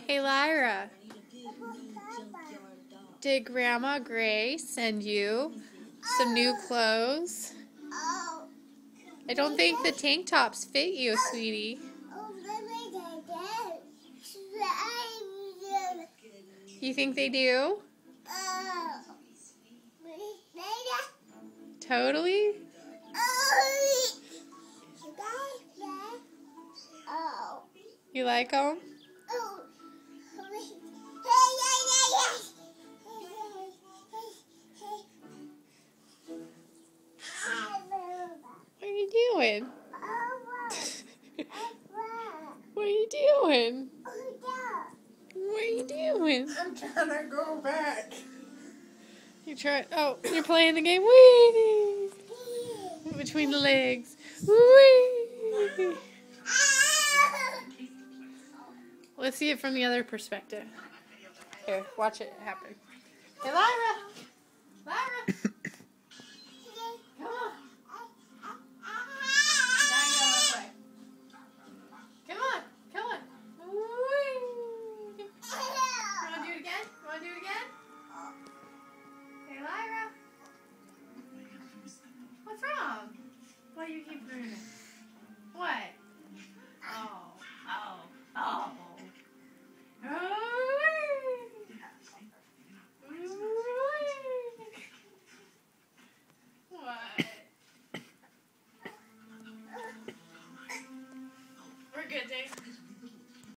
Hey Lyra, did Grandma Gray send you some new clothes? I don't think the tank tops fit you, sweetie. You think they do? Totally? You like them? What are you doing? What are you doing? What are you doing? I'm trying to go back. You try. Oh, you're playing the game. Whee! Between the legs. Whee! Let's see it from the other perspective. Here, watch it happen. Hey, Lyra! Lyra! Come on. Now you go this way. Come on. Come on. Whee! You want to do it again? You want to do it again? Hey, Lyra! What's wrong? Why do you keep doing it? What?